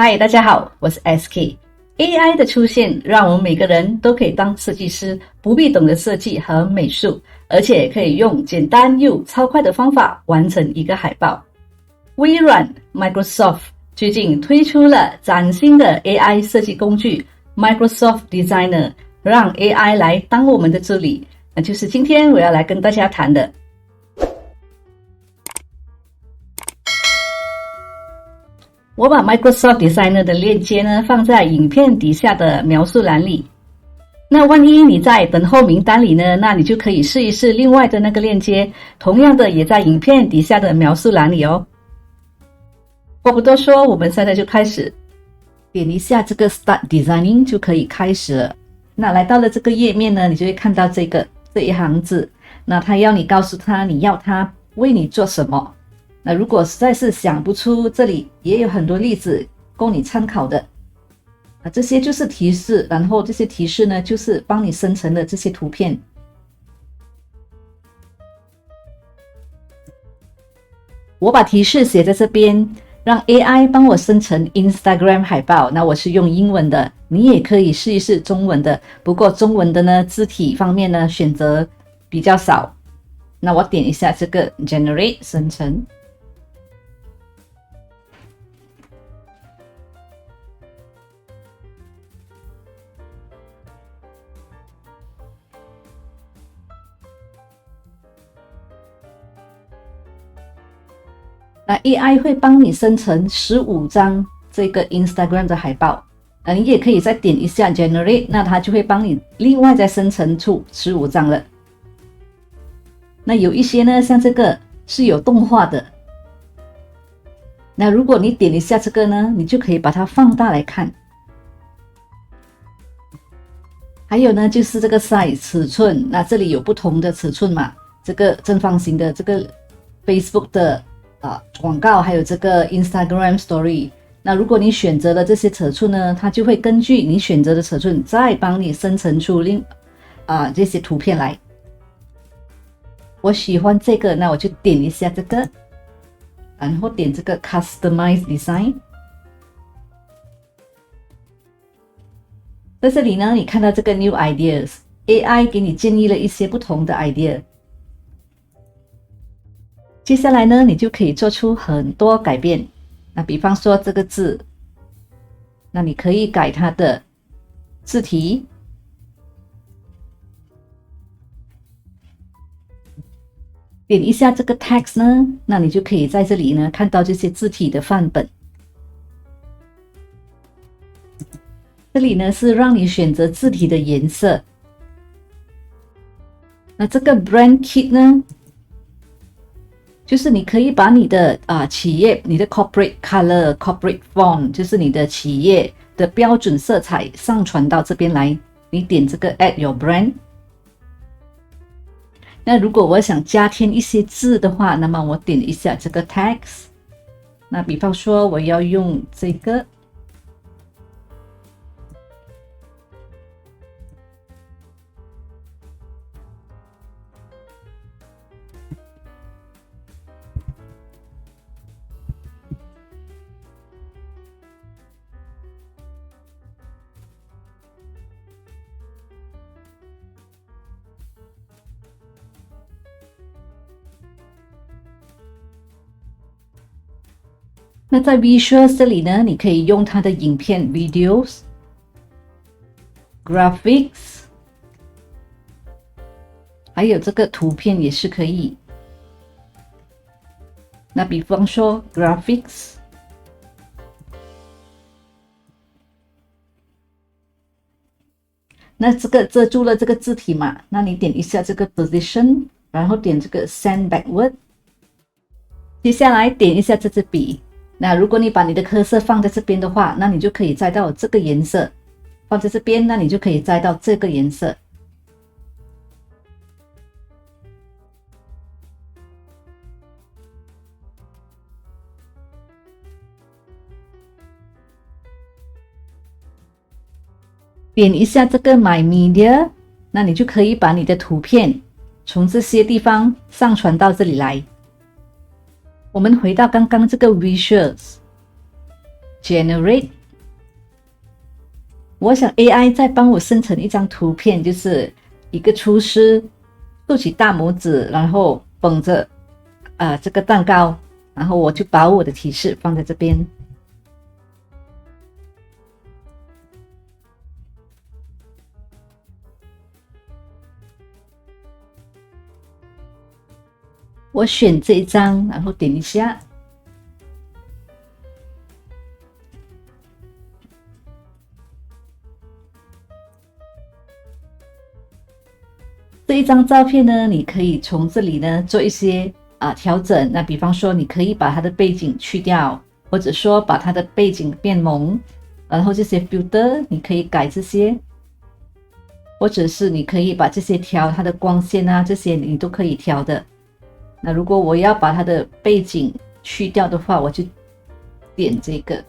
嗨，大家好，我是 SK。AI 的出现，让我们每个人都可以当设计师，不必懂得设计和美术，而且可以用简单又超快的方法完成一个海报。微软 Microsoft 最近推出了崭新的 AI 设计工具 Microsoft Designer， 让 AI 来当我们的助理，那就是今天我要来跟大家谈的。我把 Microsoft Designer 的链接呢放在影片底下的描述栏里。那万一你在等候名单里呢，那你就可以试一试另外的那个链接，同样的也在影片底下的描述栏里哦。话不多说，我们现在就开始，点一下这个 Start Designing 就可以开始了。那来到了这个页面呢，你就会看到这一行字，那他要你告诉他你要他为你做什么。那如果实在是想不出，这里也有很多例子供你参考的。这些就是提示，然后这些提示呢，就是帮你生成的这些图片。我把提示写在这边，让 AI 帮我生成 Instagram 海报。那我是用英文的，你也可以试一试中文的。不过中文的呢，字体方面呢，选择比较少。那我点一下这个 Generate 生成。那 AI 会帮你生成15张这个 Instagram 的海报，你也可以再点一下 Generate， 那它就会帮你另外再生成出15张了。那有一些呢，像这个是有动画的，那如果你点一下这个呢，你就可以把它放大来看。还有呢，就是这个 size 尺寸，那这里有不同的尺寸嘛，这个正方形的，这个 Facebook 的广告，还有这个 Instagram Story。那如果你选择了这些尺寸呢，它就会根据你选择的尺寸再帮你生成出这些图片来。我喜欢这个，那我就点一下这个，然后点这个 Customize Design。在这里呢，你看到这个 New Ideas，AI 给你建议了一些不同的 idea。接下来呢，你就可以做出很多改变。那比方说这个字，那你可以改它的字体，点一下这个 text 呢，那你就可以在这里呢看到这些字体的范本。这里呢是让你选择字体的颜色。那这个 brand kit 呢，就是你可以把你的企业，你的 corporate color、corporate font， 就是你的企业的标准色彩上传到这边来。你点这个 add your brand。那如果我想加添一些字的话，那么我点一下这个 text。那比方说我要用这个。那在 Visuals 这里呢，你可以用它的影片 Videos、Graphics， 还有这个图片也是可以。那比方说 Graphics， 那这个遮住了这个字体嘛，那你点一下这个 Position， 然后点这个 Send Backward， 接下来点一下这支笔。那如果你把你的cursor放在这边的话，那你就可以摘到这个颜色，放在这边，那你就可以摘到这个颜色。点一下这个 My Media， 那你就可以把你的图片从这些地方上传到这里来。我们回到刚刚这个 Visuals， Generate。我想 AI 在帮我生成一张图片，就是一个厨师竖起大拇指，然后捧着这个蛋糕，然后我就把我的提示放在这边。我选这一张，然后点一下。这一张照片呢，你可以从这里呢做一些调整。那比方说，你可以把它的背景去掉，或者说把它的背景变蒙，然后这些 filter 你可以改这些，或者是你可以把这些调它的光线啊，这些你都可以调的。那如果我要把它的背景去掉的话，我就点这个。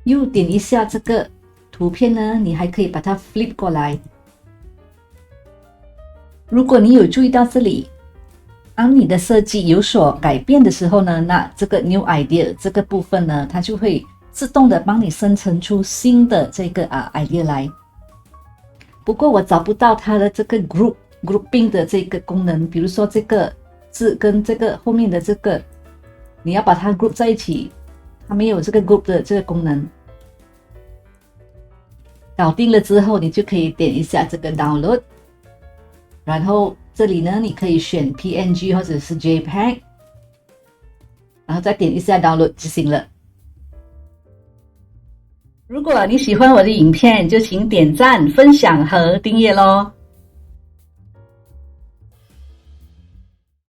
又点一下这个图片呢，你还可以把它 flip 过来。如果你有注意到这里，当你的设计有所改变的时候呢，那这个 new idea 这个部分呢，它就会自动的帮你生成出新的这个idea 来。不过我找不到它的这个 grouping 的这个功能，比如说这个字跟这个后面的这个，你要把它 group 在一起，它没有这个 group 的这个功能。搞定了之后，你就可以点一下这个 download， 然后这里呢，你可以选 PNG 或者是 JPEG， 然后再点一下 download 就行了。如果你喜欢我的影片，就请点赞、分享和订阅咯。